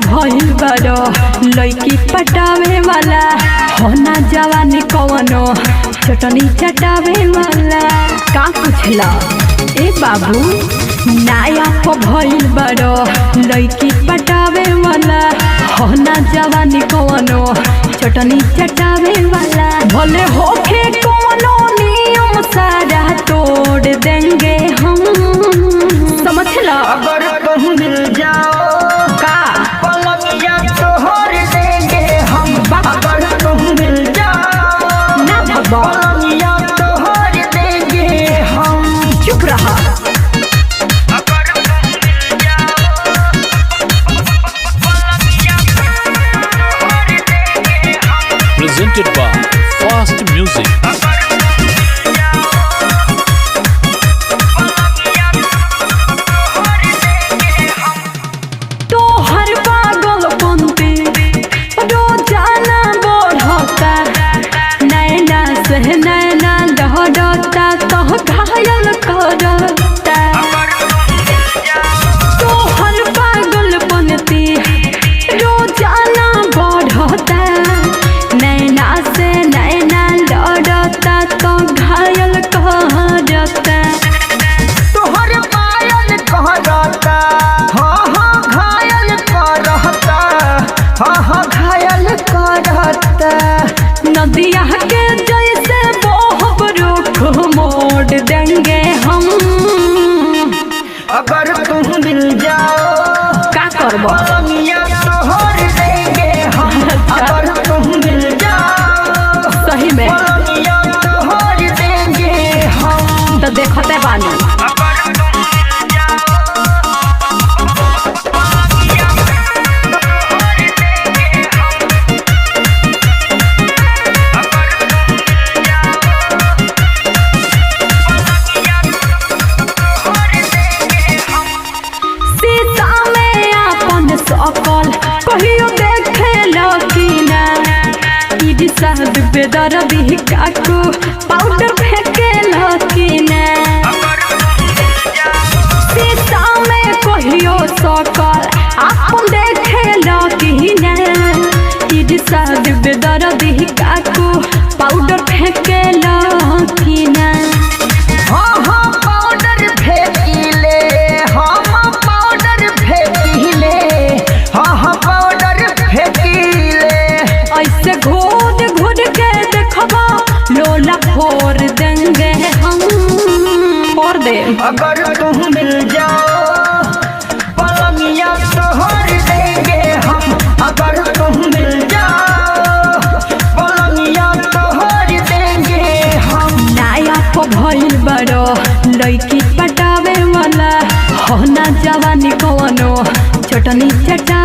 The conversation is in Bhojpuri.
भइल बारो लइकी पटावे वाला हो ना जवानी कवनो चटनी चटावे वाला का पूछला ए बाबू नाया भइल बारो लइकी पटावे वाला हो ना जवानी कवनो चटनी चटावे वाला भले होके कवनो नियम सारा तोड़ देंगे हम समझला। अगर तुम मिल जाओ का पलंगिया तोड़ देंगे हम। अगर तुम मिल जाओ ना भगवा पलंगिया तोड़ देंगे हम। चुप रहा। Presented by Fast Music. तो हर पागल पंती रोजाना बढ़ता नैना से नैना लहरता तो घायल करता। तो हर पागल पंती रोजाना बढ़ता नैना से नैना लड़ता तो घायल करता। तोहर पायल कहता हाँ घायल करता। हाँ घायल करता। नदिया के जैसे बहुत रुख मोड़ देंगे हम। अगर तुम मिल जाओ का करबो पलंगिया तोड़ देंगे हम। अगर तुम मिल जाओ सही में पलंगिया तोड़ देंगे हम। तो देखते बानी। शीशा में अपन सकल कहियो देखे लकीना इडी साहब बेदर्दी काकू पाउडर फेंके लकीना। शीशा में कहियो सकल अपन देखे लकीना इडी साहब बेदर्दी काकू पाउडर फेंके लकीना। हाँ पाउडर फेंकीले हम पाउडर फेंकीले। हाँ पाउडर फेंकीले। ऐसे घूर घूर के देखबा लोला फोड़ देंगे हम। फोड़ दे अगर तुम मिल जाओ पलंगिया तोड़ देंगे हम। अगर तुम मिल जाओ पलंगिया तोड़ देंगे हम। नाया भइल बड़ो लइकी पटावे वाला हो ना जवानी कवनो चटनी चटा